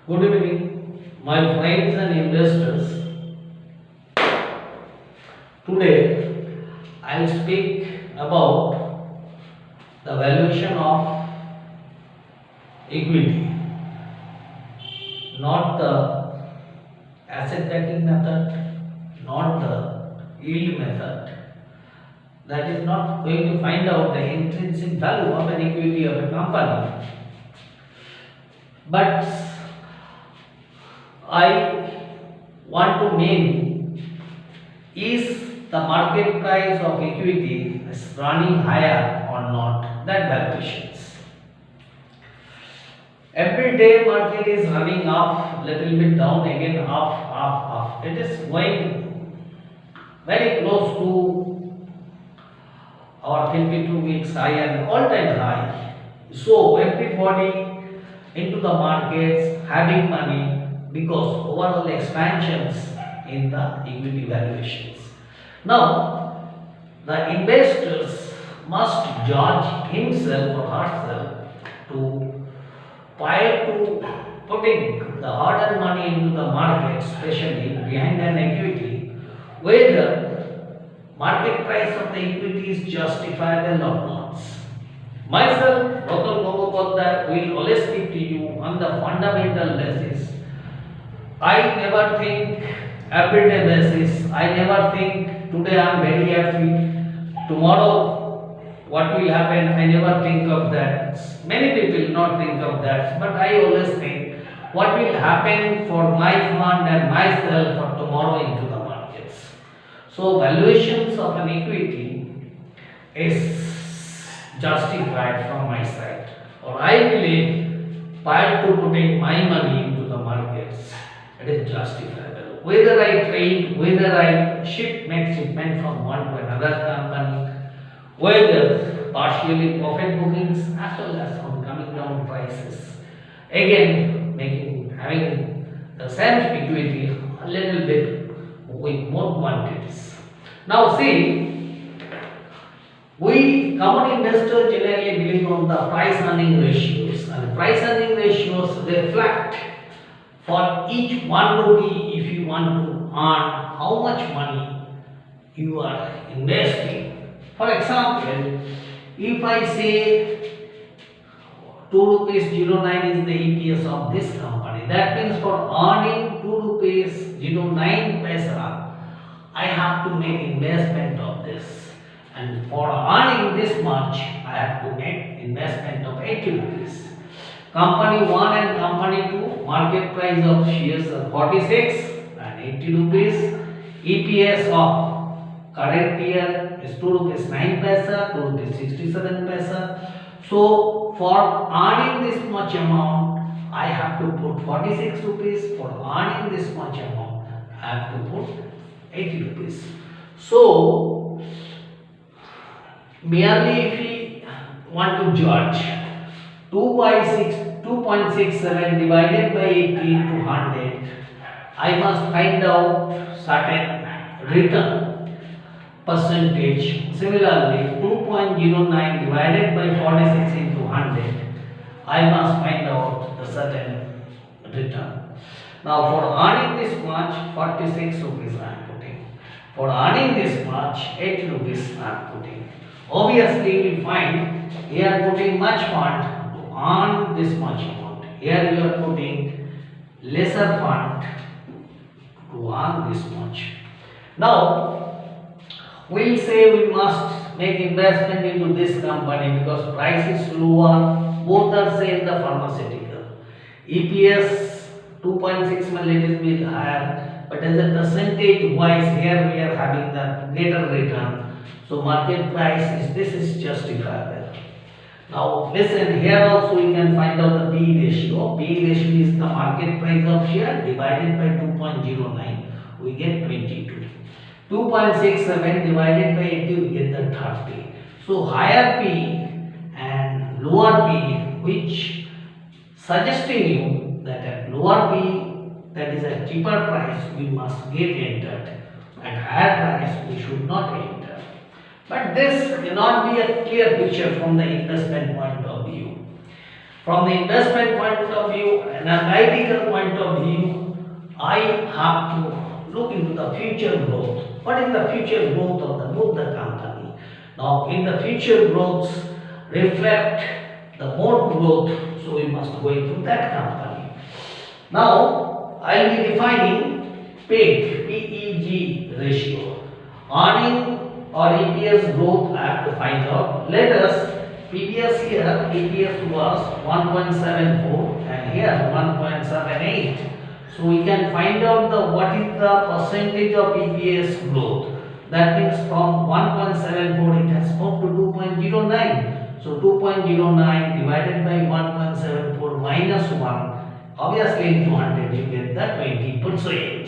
Good evening, my friends and investors. Today, I'll speak about the valuation of equity, not the asset backing method, not the yield method. That is not going to find out the intrinsic value of an equity of a company. But I want to name is the market price of equity is running higher or not, that valuations. Every day market is running up, little bit down, again up. It is going very close to our 52 weeks high and all time high. So everybody into the markets having money because overall expansions in the equity valuations. Now, the investors must judge himself or herself to prior to putting the hard-earned money into the market, especially behind an equity, whether market price of the equity is justifiable or not. Myself, Ratan Gopal, will always speak to you on the fundamental basis. I never think everyday basis. I never think today I am very happy. Tomorrow what will happen? I never think of that. Many people not think of that. But I always think what will happen for my fund and myself for tomorrow into the markets. So valuations of an equity is justified from my side. Or I believe prior to putting my money into the markets, it is justifiable. Whether I trade, whether I make shipment from one to another company, whether partially profit bookings as well as on coming down prices. Again, having the same equity a little bit with more quantities. Now see, we common investors generally believe on the price earning ratios, and price earning ratios reflect for each 1 rupee if you want to earn how much money you are investing. For example, if I say 2 rupees 09 is the EPS of this company, that means for earning 2 rupees 09 paisa, I have to make investment of this, and for earning this much, I have to make investment of 80 rupees. Company 1 and company 2, market price of shares are 46 and 80 rupees. EPS of current year is 2 rupees 9 paisa, 2 rupees 67 paisa. So for earning this much amount, I have to put 46 rupees. For earning this much amount, I have to put 80 rupees. So merely if we want to judge 2.67 divided by 80 to 100, I must find out certain return percentage. Similarly, 2.09 divided by 46 into 100, I must find out the certain return. Now for earning this much, 46 rupees I am putting. For earning this much, 80 rupees I am putting. Obviously, we will find here putting much fund to earn this much amount. Here you are putting lesser fund to earn this much. Now, we will say we must make investment into this company because price is lower. Both are say in the pharmaceutical. EPS 2.6 little bit higher, but as a percentage wise, here we are having the greater return. So market price is this is justifiable. Now listen, here also we can find out the PE ratio. PE ratio is the market price of share divided by 2.09. We get 22. 2.67 divided by 80, we get the 30. So higher PE and lower PE, which suggesting you that at lower PE, that is a cheaper price, we must get entered. At higher price, we should not enter. But this cannot be a clear picture from the investment point of view. From the investment point of view, an analytical point of view, I have to look into the future growth. What is the future growth of both the company? Now, in the future growths reflect the more growth, so we must go into that company. Now, I will be defining PEG ratio. Earning or EPS growth I have to find out. Let us, previous year EPS was 1.74 and here 1.78. So we can find out what is the percentage of EPS growth. That means from 1.74 it has come to 2.09. So 2.09 divided by 1.74 minus 1, obviously in 200 you get the 20%.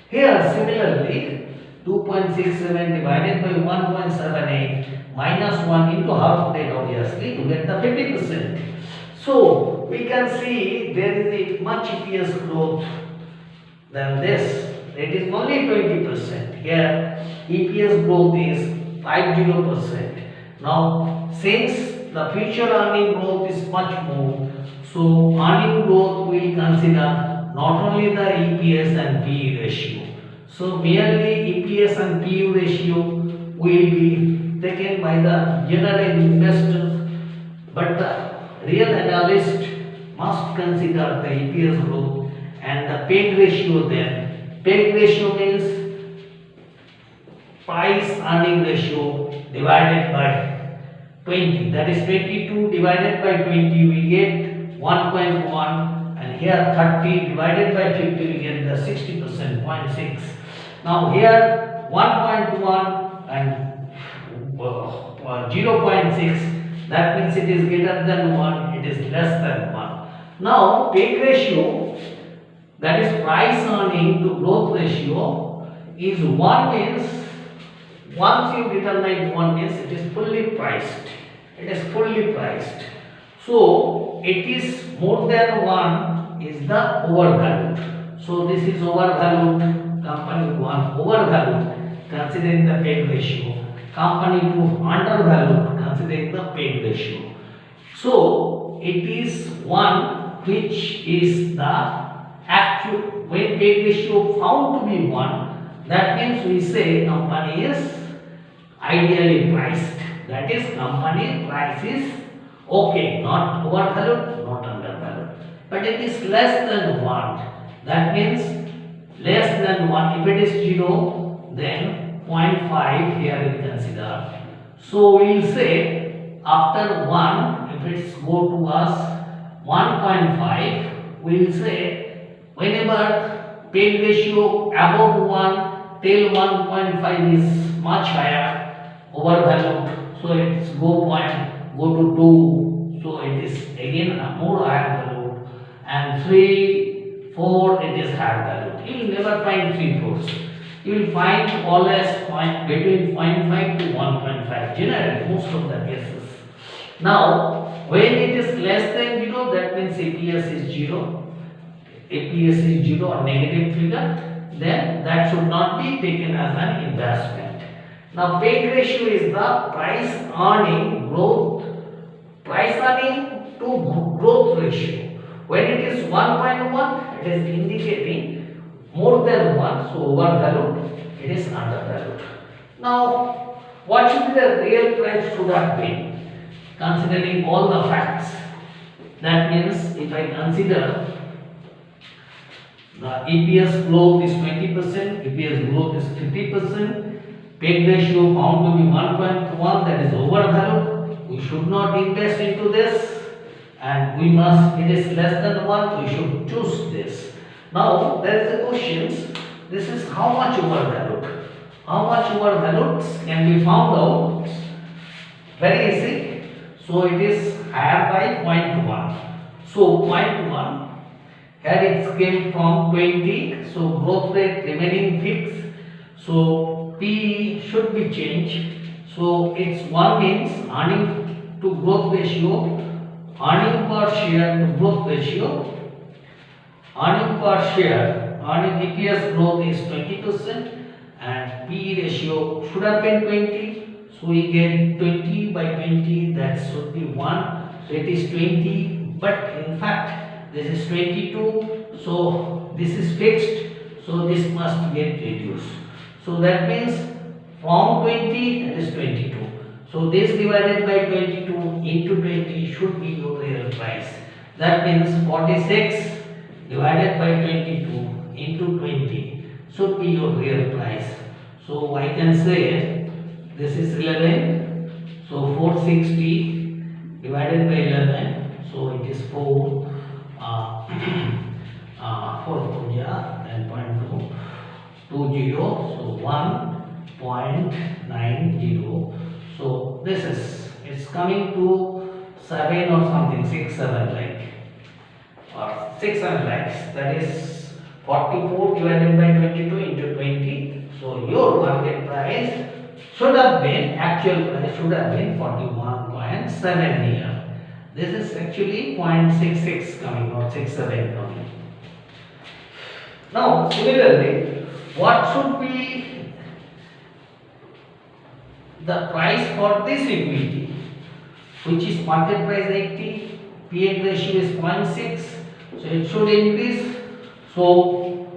Here similarly 2.67 divided by 1.78 minus 1 into half plate, obviously you get the 50%. So we can see there is a much EPS growth than this. It is only 20%. Here EPS growth is 50%. Now since the future earning growth is much more, so earning growth we will consider not only the EPS and PE ratio. So merely EPS and PE ratio will be taken by the general investor, but the real analyst must consider the EPS growth and the PEG ratio then. PEG ratio means price earning ratio divided by 20. That is 22 divided by 20 we get 1.1, and here 30 divided by 50 we get the 60%, 0.6. Now here 1.1 and 0.6, that means it is greater than 1, it is less than 1. Now PEG ratio, that is price earning to growth ratio, is 1 means, once you determine 1 means it is fully priced. It is fully priced. So it is more than 1 is the overvalued. So this is overvalued. Company 1 overvalued considering the PEG ratio. Company 2 undervalued considering the PEG ratio. So it is 1 which is the actual, when PEG ratio found to be 1, that means we say company is ideally priced. That is company price is okay, not overvalued, not undervalued. But it is less than 1. That means less than 1. If it is 0, then 0.5 here we consider. So we will say after 1, if it's go to us 1.5, we will say whenever PEG ratio above 1 till 1.5 is much higher, overvalued, so it's go to 2, so it is again a more higher value, and 3, 4 it is higher value. You will never find 3/4. You will find always between 0.5 to 1.5 generally most of the cases. Now when it is less than 0, that means EPS is 0. EPS is 0 or negative figure, then that should not be taken as an investment. Now PEG ratio is the price earning to growth ratio. When it is 1.1, it is indicating more than 1, so overvalued, it is undervalued. Now what should be the real price should have been, considering all the facts? That means if I consider the EPS growth is 20%, EPS growth is 50%, PEG ratio found to be 1.1, that is overvalued, we should not invest into this, and we must, it is less than 1, we should choose this. Now there is a question, this is how much overvalued? How much overvalued can be found out? Very easy. So it is higher by 0.1. So 0.1, here it came from 20, so growth rate remaining fixed. So P should be changed. So it's 1 means earning to growth ratio, earning per share to growth ratio, earning per share, earning EPS growth is 20% and PE ratio should have been 20. So we get 20 by 20, that should be 1. So it is 20 but in fact this is 22, so this is fixed, so this must get reduced. So that means from 20 it is 22. So this divided by 22 into 20 should be your real price. That means 46 divided by 22 into 20 should be your real price. So I can say this is 11. So 460 divided by 11. So it is 4. 4 yeah, 10.2 20. So 1.90. So this is, it's coming to 7 or something, 6-7 like, or 6-7 lakhs. That is 44 divided by 22 into 20. So your market price should have been, actual price should have been 41.7 here. This is actually 0.66 coming, or 67 coming. Now similarly, what should be the price for this equity, which is market price 80, P/N ratio is 0.6, so it should increase. So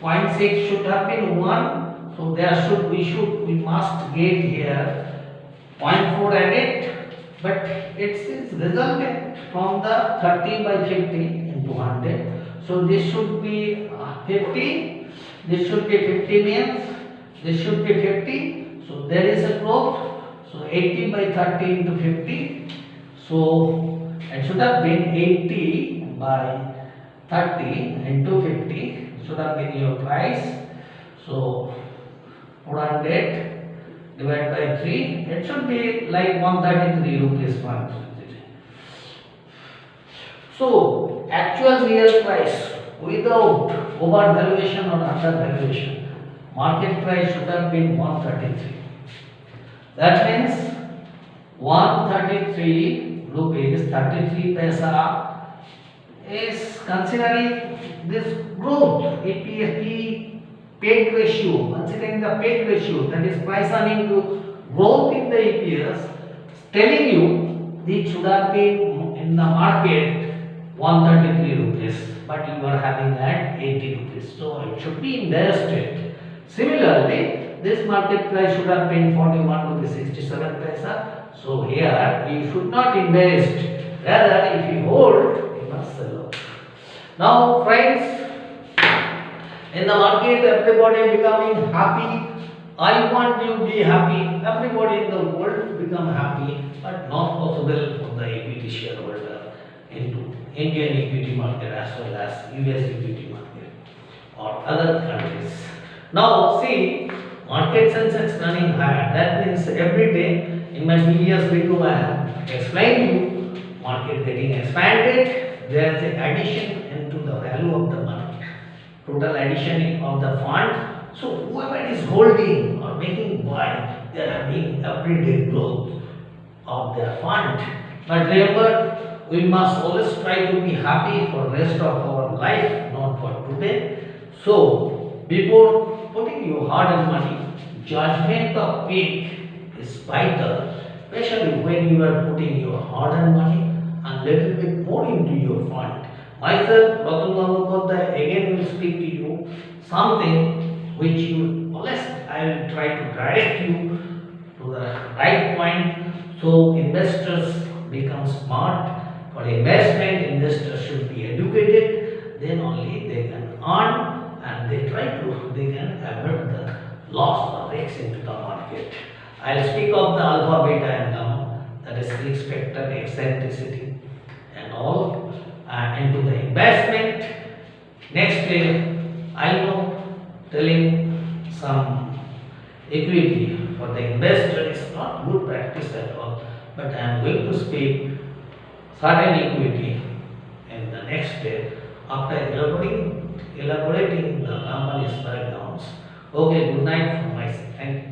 0.6 should have been 1, so there should, we must get here 0.4 added, but it is resulted from the 30 by 50 into 100. So this should be 50, this should be 50 means this should be 50. So there is a growth. So 80 by 30 into 50. So it should have been 80 by 30 into 50. Should have been your price. So 400 divided by 3. It should be like 133 rupees per unit. So actual real price without overvaluation or undervaluation, market price should have been 133. That means 133 rupees 33 paisa is considering this growth, EPFP paid ratio, considering the paid ratio, that is price earning to growth in the EPS, telling you it should have been in the market 133 rupees, but you are having at 80 rupees. So it should be invested. Similarly, this market price should have been 41 rupees 67 paisa. So here you should not invest. Rather, if you hold, you must sell out. Now, friends, in the market, everybody becoming happy. I want you to be happy. Everybody in the world become happy, but not possible for the equity shareholder into Indian equity market as well as US equity market or other countries. Now, see. Market Sensex running higher. That means every day in my previous video I have explained you market getting expanded. There is an addition into the value of the money, total addition of the fund. So whoever is holding or making buy, they are having everyday growth of their fund. But remember, we must always try to be happy for the rest of our life, not for today. So before putting your hard-earned money, judgment of peak is vital, especially when you are putting your hard-earned money and little bit more into your fund. Myself, Ratan Gangotpaধ্যায়, again will speak to you something which you always, I will try to direct you to the right point. So investors become smart. For investment, investors should be educated. Then only they can earn. And they can avoid the loss or risks into the market. I'll speak of the alpha, beta and gamma, that is expected eccentricity and all, into the investment. Next day, I know telling some equity for the investor is not good practice at all, but I am going to speak certain equity in the next day after elaborating the company's backgrounds. Okay, good night from my side. Thank you.